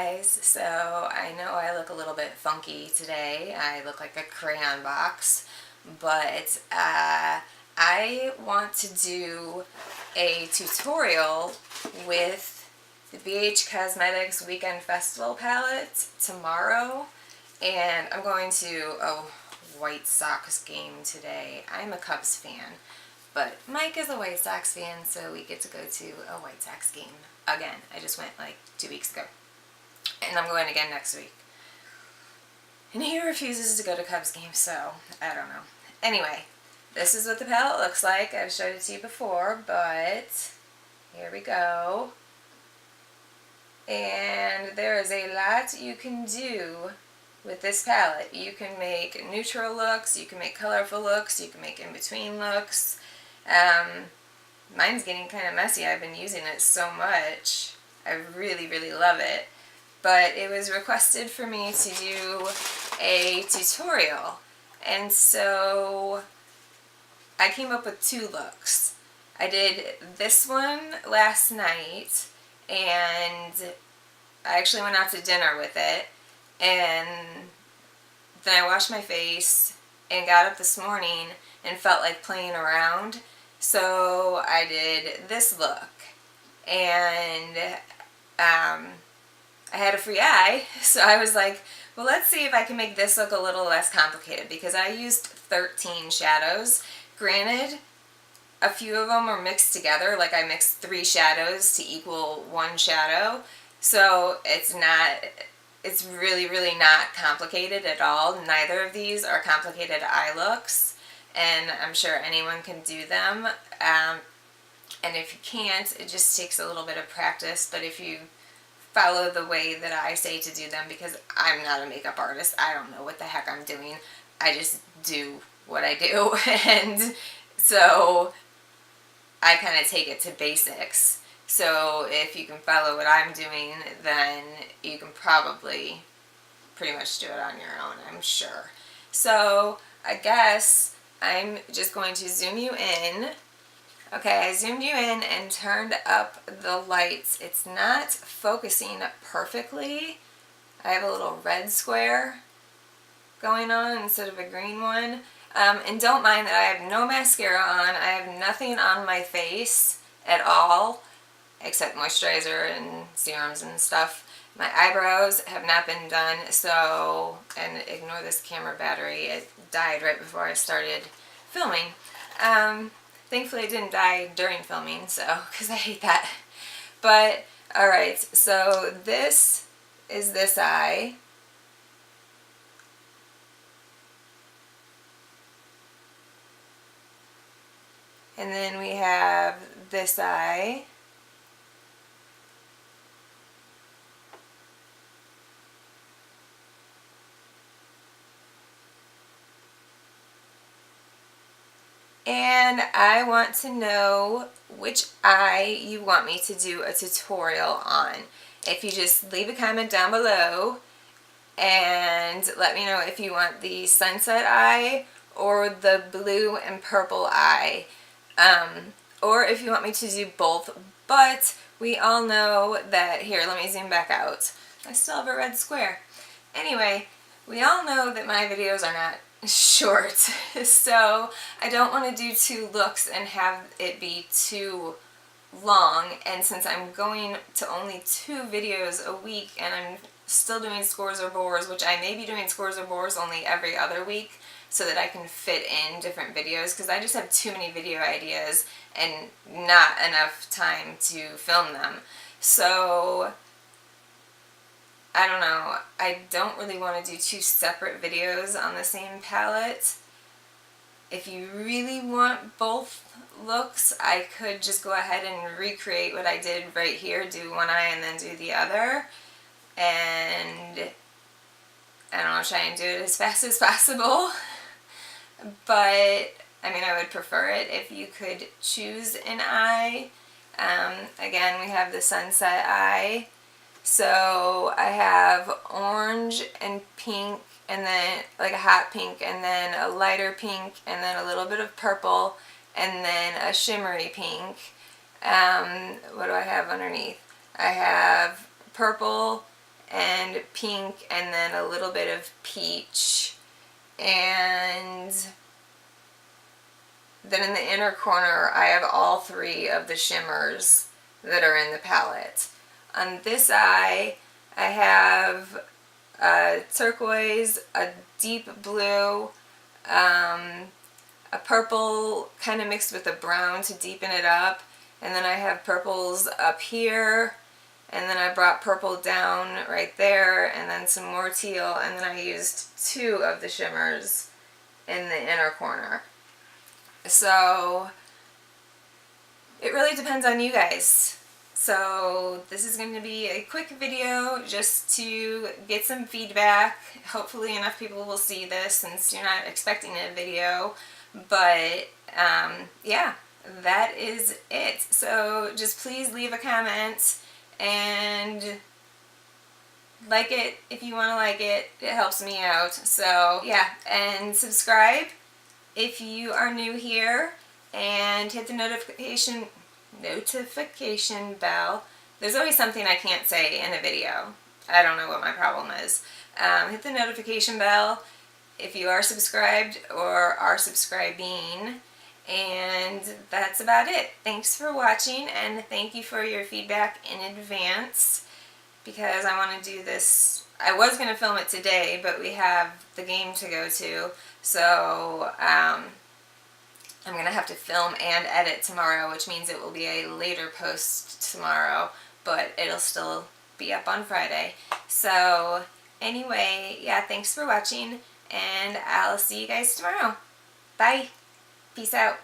guys, so I know I look a little bit funky today. I look like a crayon box, but I want to do a tutorial with the BH Cosmetics Weekend Festival palette tomorrow, and I'm going to a White Sox game today. I'm a Cubs fan, but Mike is a White Sox fan, so we get to go to a White Sox game again. I just went like 2 weeks ago, and I'm going again next week. And he refuses to go to Cubs games, so I don't know. Anyway, this is what the palette looks like. I've showed it to you before, but here we go. And there is a lot you can do with this palette. You can make neutral looks, you can make colorful looks, you can make in-between looks. Mine's getting kind of messy. I've been using it so much. I really, really love it. But it was requested for me to do a tutorial. And so I came up with 2 looks. I did this one last night, and I actually went out to dinner with it. And then I washed my face and got up this morning and felt like playing around. So I did this look, and I had a free eye, so I was like, well, let's see if I can make this look a little less complicated, because I used 13 shadows. Granted, a few of them were mixed together, like I mixed 3 shadows to equal 1 shadow, so it's really, really not complicated at all. Neither of these are complicated eye looks, and I'm sure anyone can do them. And if you can't, it just takes a little bit of practice. But if you follow the way that I say to do them, because I'm not a makeup artist, I don't know what the heck I'm doing. I just do what I do, and so I kind of take it to basics. So if you can follow what I'm doing, then you can probably pretty much do it on your own, I'm sure. So I guess I'm just going to zoom you in. Okay, I zoomed you in and turned up the lights. It's not focusing perfectly. I have a little red square going on instead of a green one. And don't mind that I have no mascara on. I have nothing on my face at all, except moisturizer and serums and stuff. My eyebrows have not been done, so, and ignore this camera battery, it died right before I started filming. Thankfully it didn't die during filming, so, because I hate that. But, alright, so this is this eye. And then we have this eye. And I want to know which eye you want me to do a tutorial on. If you just leave a comment down below and let me know if you want the sunset eye or the blue and purple eye. Or if you want me to do both. But we all know that, here, let me zoom back out. I still have a red square. Anyway, we all know that my videos are not short, so I don't want to do 2 looks and have it be too long. And since I'm going to only 2 videos a week, and I'm still doing scores or bores, which I may be doing scores or bores only every other week so that I can fit in different videos, because I just have too many video ideas and not enough time to film them. So I don't know, I don't really want to do 2 separate videos on the same palette. If you really want both looks, I could just go ahead and recreate what I did right here, do one eye and then do the other, and I don't know, try and do it as fast as possible. But, I mean, I would prefer it if you could choose an eye. Again, we have the sunset eye. So I have orange and pink, and then like a hot pink, and then a lighter pink, and then a little bit of purple, and then a shimmery pink. What do I have underneath? I have purple and pink, and then a little bit of peach. And then in the inner corner, I have all three of the shimmers that are in the palette. On this eye, I have a turquoise, a deep blue, a purple kind of mixed with a brown to deepen it up, and then I have purples up here, and then I brought purple down right there, and then some more teal, and then I used two of the shimmers in the inner corner. So it really depends on you guys. So this is going to be a quick video just to get some feedback. Hopefully enough people will see this since you're not expecting a video. But yeah, that is it. So just please leave a comment and like it if you want to like it. It helps me out. So yeah, and subscribe if you are new here, and hit the notification bell. There's always something I can't say in a video. I don't know what my problem is. Hit the notification bell if you are subscribed or are subscribing. And that's about it. Thanks for watching, and thank you for your feedback in advance, because I want to do this. I was going to film it today, but we have the game to go to, so I'm going to have to film and edit tomorrow, which means it will be a later post tomorrow, but it'll still be up on Friday. So anyway, yeah, thanks for watching, and I'll see you guys tomorrow. Bye. Peace out.